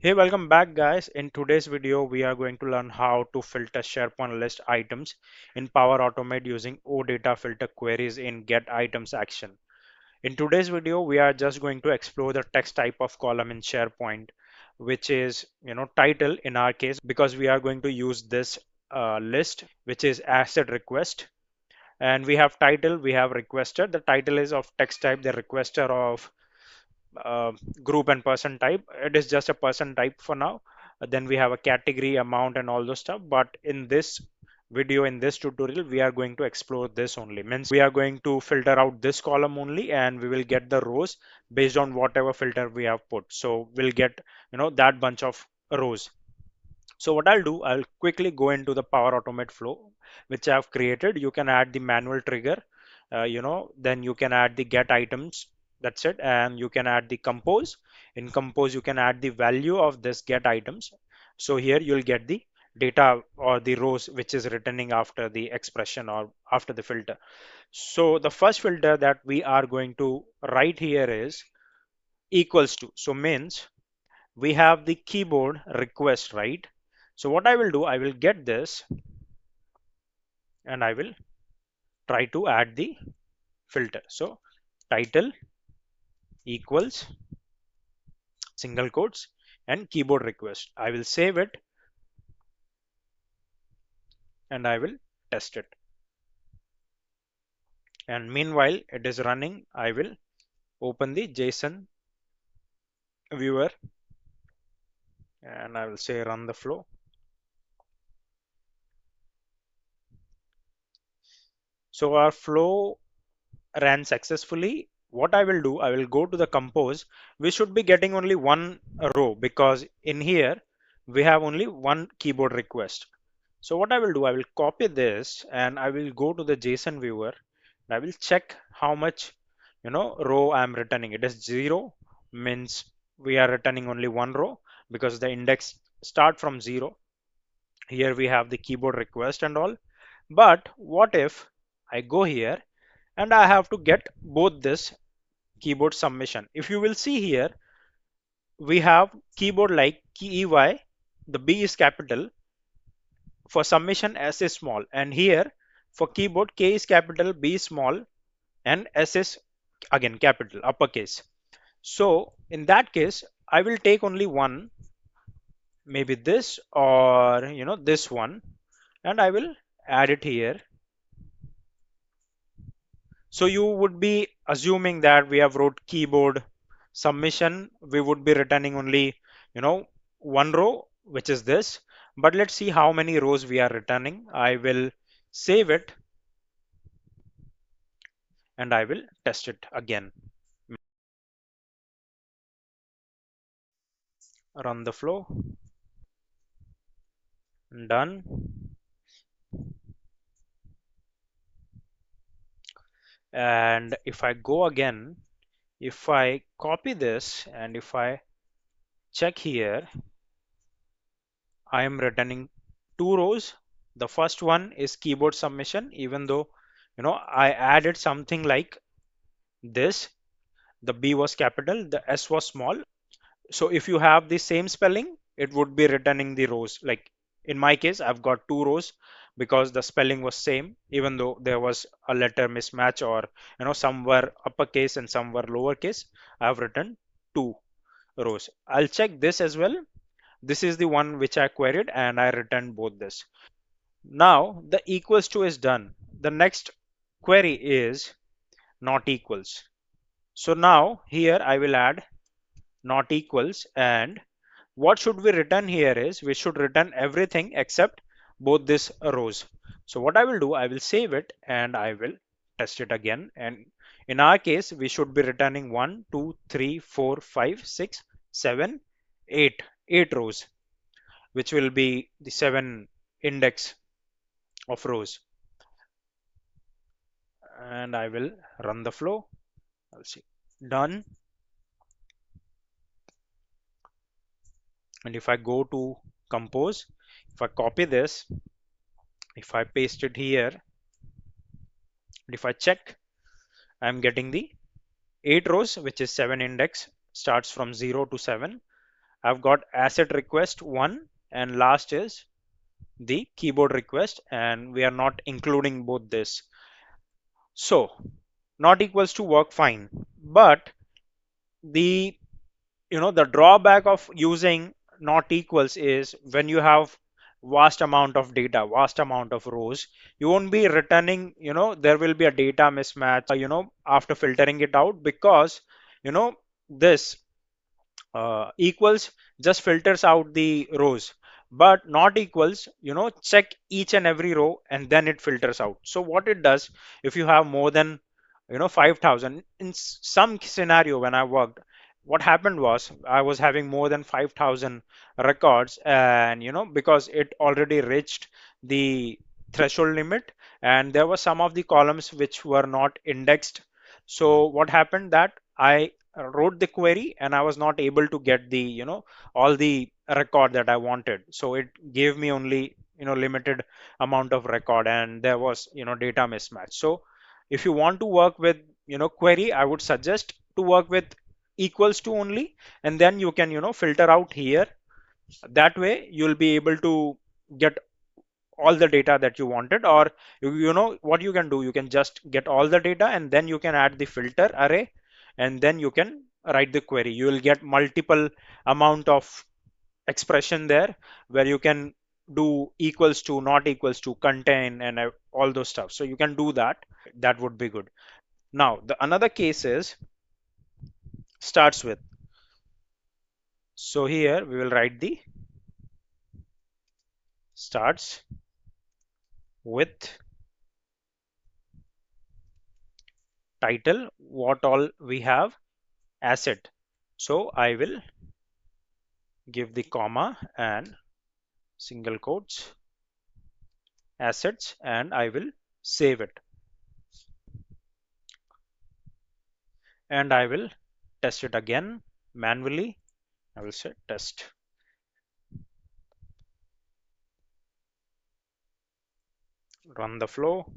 Hey, welcome back guys. In today's video, we are going to learn how to filter SharePoint list items in Power Automate using OData filter queries in get items action. In today's video, we are just going to explore the text type of column in SharePoint, which is, title in our case, because we are going to use this list, which is asset request. And we have title, we have requester. The title is of text type, the requester of uh, group and person type. It is just a person type for now. Then we have a category, amount, and all those stuff. But in this video, in this tutorial, we are going to explore this only. Means we are going to filter out this column only, and we will get the rows based on whatever filter we have put. So we'll get that bunch of rows. So what I'll do, I'll quickly go into the Power Automate flow, which I've created. You can add the manual trigger, then you can add the get items. That's it. And you can add the compose. In compose, you can add the value of this get items. So here you'll get the data or the rows which is returning after the expression or after the filter. So the first filter that we are going to write here is equals to. So means we have the keyboard request, right? So what I will do, I will get this and I will try to add the filter. So title equals single quotes and keyboard request. I will save it and I will test it. And meanwhile it is running, I will open the JSON viewer and I will say run the flow. So our flow ran successfully. What I will do, I will go to the compose. We should be getting only one row because in here we have only one keyboard request. So what I will do, I will copy this and I will go to the JSON viewer. And I will check how much row I am returning. It is 0, means we are returning only one row because the index start from 0. Here we have the keyboard request and all. But what if I go here and I have to get both this keyboard submission? If you will see here, we have keyboard like key EY, the B is capital, for submission S is small, and here for keyboard K is capital, B is small, and S is again capital, uppercase. So in that case, I will take only one, maybe this or this one, and I will add it here. So you would be assuming that we have wrote keyboard submission, we would be returning only, one row, which is this. But let's see how many rows we are returning. I will save it and I will test it again. Run the flow. Done. And if I go again, if I copy this and if I check here, I am returning two rows. The first one is keyboard submission, even though I added something like this. The B was capital, the S was small. So if you have the same spelling, it would be returning the rows. Like in my case, I've got two rows because the spelling was same, even though there was a letter mismatch or some were uppercase and some were lowercase. I've written two rows. I'll check this as well. This is the one which I queried and I returned both this. Now the equals to is done. The next query is not equals. So now here I will add not equals, and what should we return here is we should return everything except both these rows. So what I will do, I will save it and I will test it again. And in our case, we should be returning 1, 2, 3, 4, 5, 6, 7, 8, 8 rows, which will be the 7 index of rows. And I will run the flow. I'll see. Done. And if I go to compose, if I copy this, if I paste it here, and if I check, I'm getting the 8 rows, which is 7 index, starts from 0 to 7. I've got asset request one, and last is the keyboard request, and we are not including both this. So not equals to work fine, but the the drawback of using not equals is when you have vast amount of data, vast amount of rows, you won't be returning, there will be a data mismatch, after filtering it out, because this equals just filters out the rows, but not equals check each and every row and then it filters out. So what it does, if you have more than 5,000, in some scenario when I worked, what happened was I was having more than 5,000 records, and because it already reached the threshold limit, and there were some of the columns which were not indexed. So what happened that I wrote the query and I was not able to get the all the record that I wanted. So it gave me only limited amount of record, and there was data mismatch. So if you want to work with query, I would suggest to work with equals to only, and then you can filter out here. That way you'll be able to get all the data that you wanted. Or you know what you can do, you can just get all the data and then you can add the filter array, and then you can write the query. You will get multiple amount of expression there, where you can do equals to, not equals to, contain, and all those stuff. So you can do that. That would be good. Now the another case is starts with. So here we will write the starts with title, what all we have, asset. So I will give the comma and single quotes, assets, and I will save it, and I will test it again manually. I will say test, run the flow,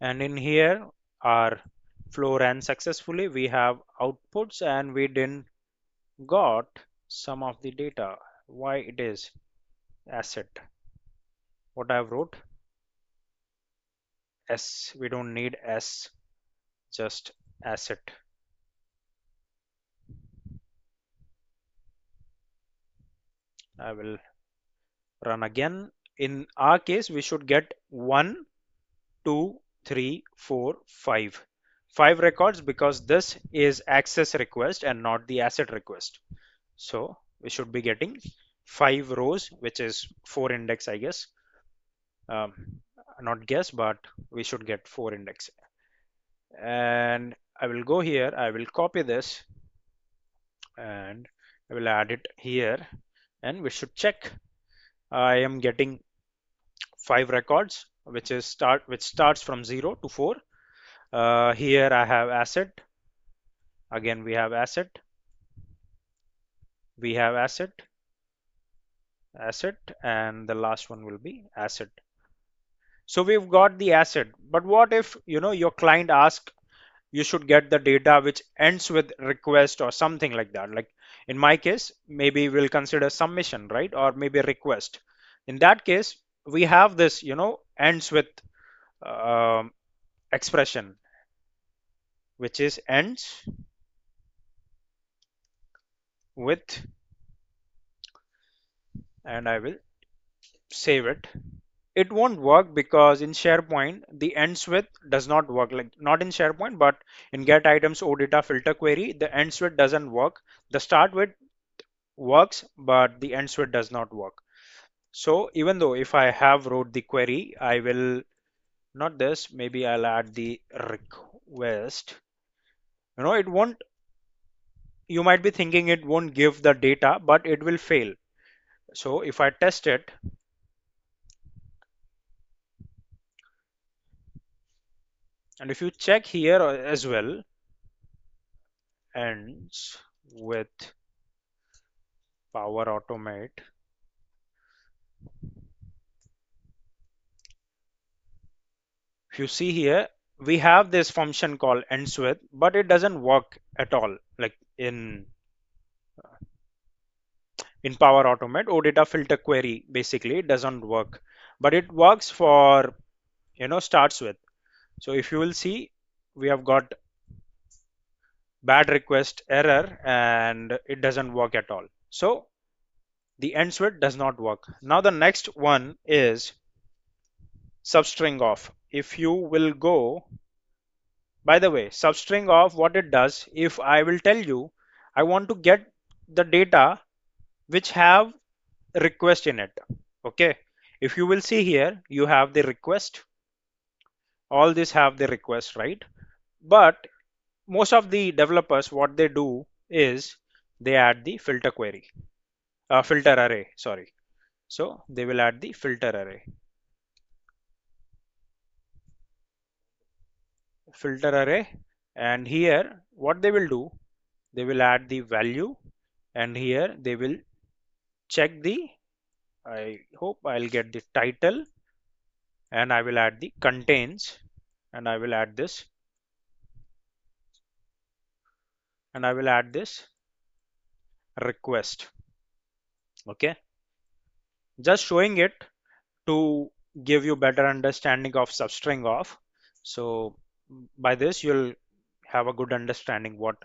and in here our flow ran successfully. We have outputs and we didn't got some of the data. Why it is asset? What I've wrote S, we don't need S, just asset. I will run again. In our case, we should get 1, 2, 3, 4, 5. 5 records, because this is access request and not the asset request. So we should be getting 5 rows, which is 4 index, I guess. Not guess, but we should get 4 index. And I will go here, I will copy this, and I will add it here, and we should check. I am getting 5 records, which starts from 0 to 4. Here I have asset. Again, we have asset. We have asset, asset, and the last one will be asset. So we've got the asset. But what if your client asks you should get the data which ends with request or something like that? Like in my case, maybe we'll consider submission, right? Or maybe request. In that case, we have this ends with um, expression, which is ends with, and I will save it. It won't work because in SharePoint the ends with does not work. Like not in SharePoint, but in get items OData filter query, the ends with doesn't work. The start with works, but the ends with does not work. So even though if I have wrote the query, I will not this, maybe I'll add the request. It won't, you might be thinking it won't give the data, but it will fail. So if I test it, and if you check here as well, ends with Power Automate, If you see here, we have this function called endswith, but it doesn't work at all. Like in Power Automate, OData filter query basically it doesn't work, but it works for starts with. So if you will see, we have got bad request error and it doesn't work at all. So the end switch does not work. Now the next one is substringof. If you will go, by the way, substringof, what it does, if I will tell you, I want to get the data which have request in it. Okay. If you will see here, you have the request. All these have the request, right? But most of the developers, what they do is they add the filter query, filter array, sorry. So they will add the filter array. Filter array, and here what they will do, they will add the value, and here they will check the, I hope I'll get the title, and I will add the contains, and I will add this, and I will add this request. Okay, just showing it to give you better understanding of substringof. So by this you'll have a good understanding what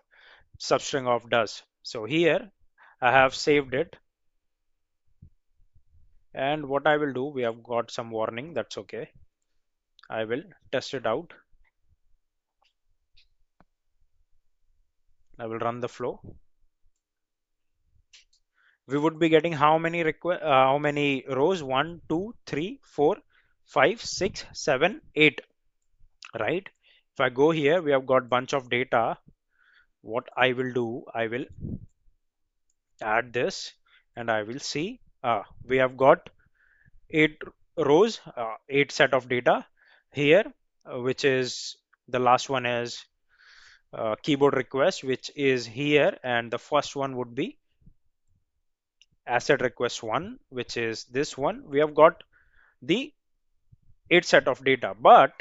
substringof does. So here I have saved it, and what I will do, we have got some warning, that's okay. I will test it out. I will run the flow. We would be getting how many rows? 1, 2, 3, 4, 5, 6, 7, 8, right? If I go here, we have got bunch of data. What I will do, I will add this, and I will see we have got 8 rows, 8 set of data here, which is the last one is keyboard request, which is here, and the first one would be asset request 1, which is this one. We have got the 8 set of data, but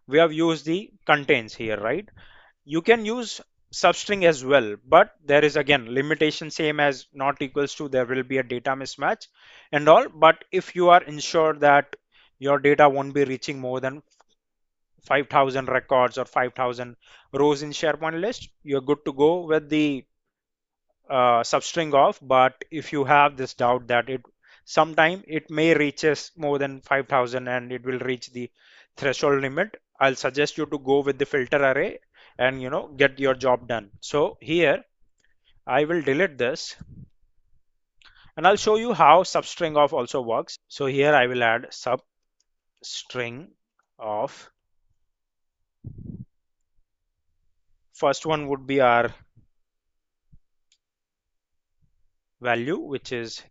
we have used the contains here, right? You can use substring as well, but there is again limitation, same as not equals to, there will be a data mismatch and all. But if you are ensured that your data won't be reaching more than 5,000 records or 5,000 rows in SharePoint list, you're good to go with the substringof. But if you have this doubt that it sometime it may reaches more than 5,000 and it will reach the threshold limit, I'll suggest you to go with the filter array and get your job done. So here I will delete this, and I'll show you how substringof also works. So here I will add substring of, first one would be our value, which is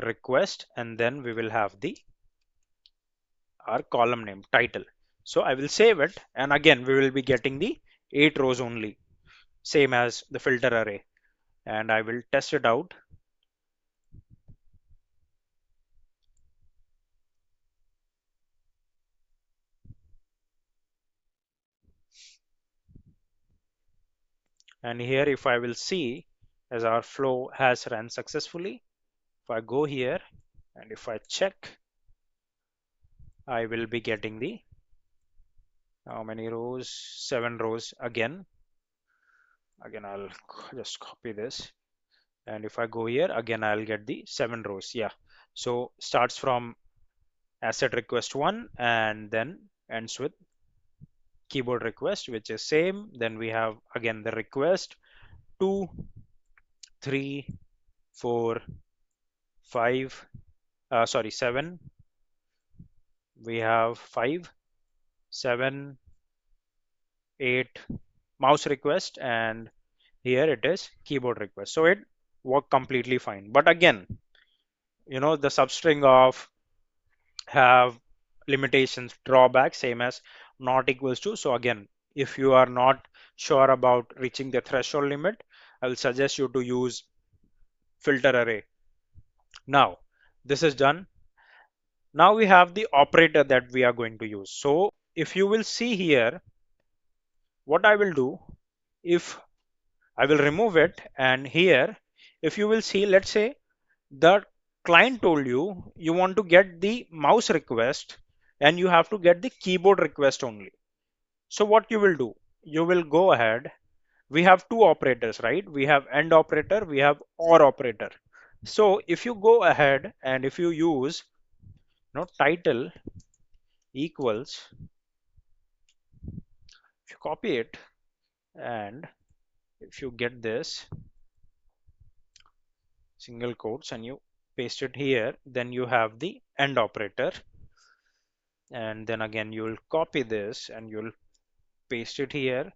request, and then we will have the our column name title. So I will save it, and again we will be getting the 8 rows only, same as the filter array, and I will test it out. And here if I will see, as our flow has run successfully, if I go here and if I check, I will be getting the how many rows? 7 rows again. I'll just copy this, and if I go here again, I'll get the 7 rows. Yeah, so starts from asset request 1 and then ends with keyboard request, which is same. Then we have again the request 2, 3, 4, 5, sorry 7. We have 5, 7, 8 mouse request, and here it is keyboard request. So it worked completely fine. But again, the substringof have limitations, drawbacks, same as not equals to. So again, if you are not sure about reaching the threshold limit, I will suggest you to use filter array. Now this is done. Now we have the operator that we are going to use. So if you will see here, what I will do, if I will remove it, and here, if you will see, let's say the client told you you want to get the mouse request and you have to get the keyboard request only. So what you will do, you will go ahead. We have two operators, right? We have AND operator, we have OR operator. So if you go ahead and if you use, title equals, if you copy it and if you get this single quotes and you paste it here, then you have the AND operator, and then again you will copy this and you'll paste it here.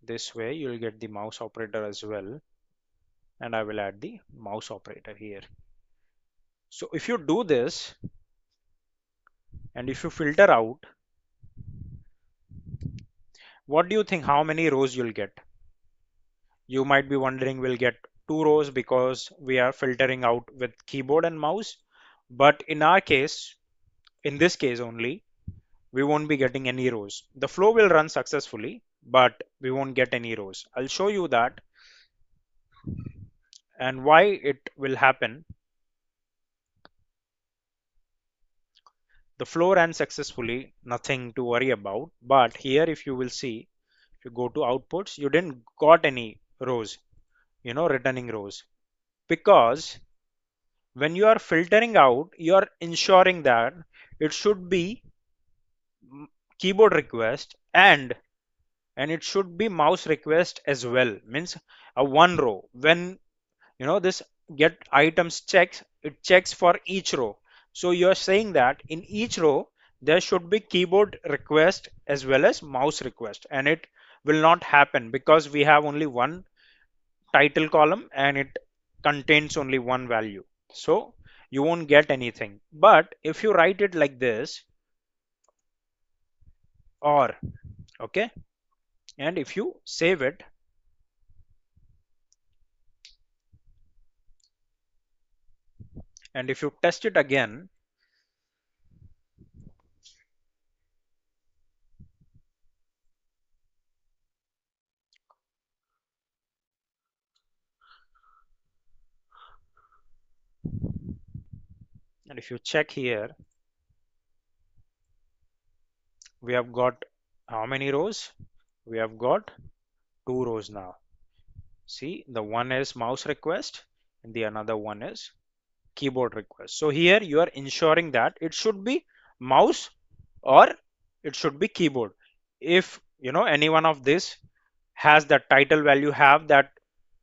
This way you'll get the mouse operator as well, and I will add the mouse operator here. So if you do this and if you filter out, what do you think how many rows you'll get? You might be wondering we'll get 2 rows because we are filtering out with keyboard and mouse, but in our case, in this case only, we won't be getting any rows. The flow will run successfully, but we won't get any rows. I'll show you that and why it will happen. The flow ran successfully, nothing to worry about. But here, if you will see, if you go to outputs, you didn't got any rows, returning rows. Because when you are filtering out, you are ensuring that it should be keyboard request and it should be mouse request as well. Means a one row. When this get items checks, it checks for each row. So you're saying that in each row there should be keyboard request as well as mouse request, and it will not happen because we have only one title column and it contains only one value, so you won't get anything. But if you write it like this, or okay, and if you save it and if you test it again, and if you check here, we have got how many rows? We have got 2 rows now. See, the one is mouse request and the another one is keyboard request. So here you are ensuring that it should be mouse or it should be keyboard. If any one of this has that title value, have that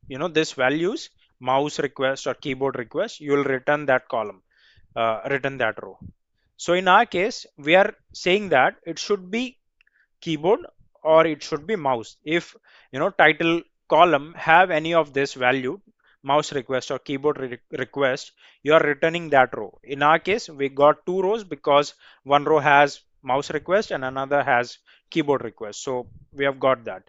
this values mouse request or keyboard request, you will return that column, return that row. So in our case, we are saying that it should be keyboard or it should be mouse. If title column have any of this value, mouse request or keyboard request, you are returning that row. In our case, we got 2 rows because one row has mouse request and another has keyboard request, so we have got that.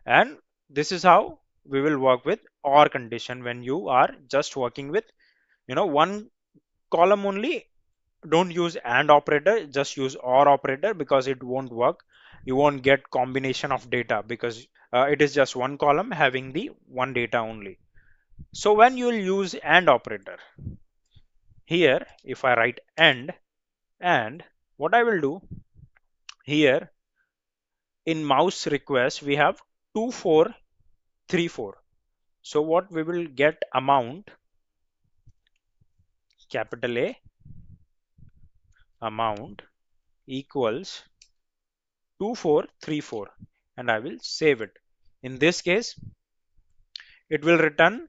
And this is how we will work with OR condition. When you are just working with one column only, don't use AND operator, just use OR operator because it won't work. You won't get combination of data because it is just one column having the one data only. So when you will use AND operator, here if I write AND, and what I will do here, in mouse request we have 2434. So what we will get, amount, capital A, amount equals 2434, and I will save it. In this case, it will return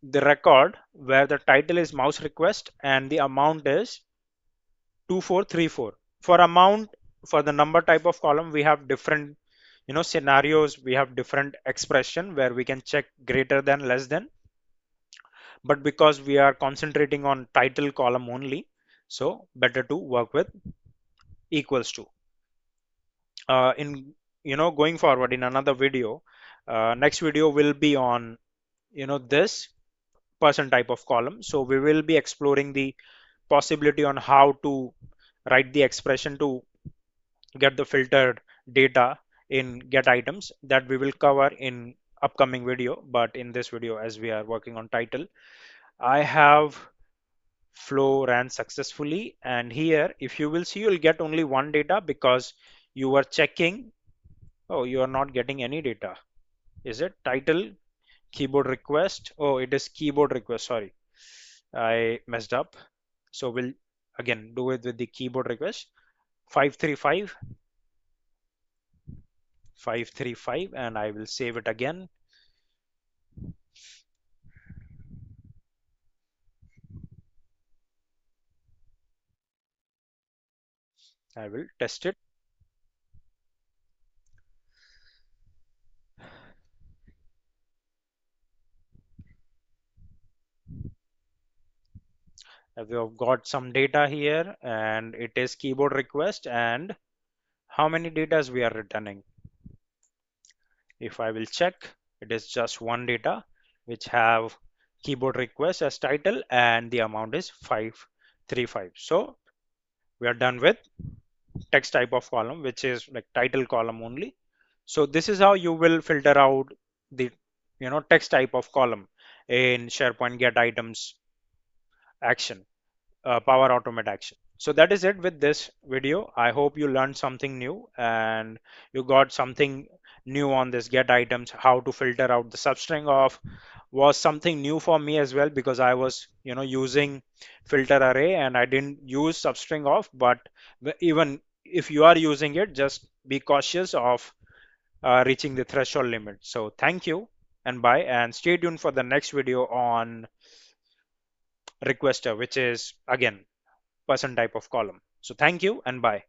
the record where the title is mouse request and the amount is 2434. For amount, for the number type of column, we have different scenarios, we have different expression where we can check greater than, less than, but because we are concentrating on title column only, so better to work with equals to. In going forward in another video, next video will be on this person type of column, so we will be exploring the possibility on how to write the expression to get the filtered data in get items that we will cover in upcoming video. But in this video, as we are working on title, I have flow ran successfully, and here if you will see, you'll get only one data because you were checking. Oh, you are not getting any data. Is it title keyboard request? Oh, it is keyboard request, sorry, I messed up. So we'll again do it with the keyboard request 535 535, and I will save it again. I will test it. We have got some data here, and it is keyboard request. And how many datas we are returning? If I will check, it is just one data which have keyboard request as title, and the amount is 535. So we are done with text type of column, which is like title column only. So this is how you will filter out the text type of column in SharePoint get items action, Power Automate action. So that is it with this video. I hope you learned something new and you got something new on this get items. How to filter out the substring of was something new for me as well, because I was using filter array and I didn't use substring of. But even if you are using it, just be cautious of reaching the threshold limit. So thank you and bye, and stay tuned for the next video on requester, which is again person type of column. So thank you and bye.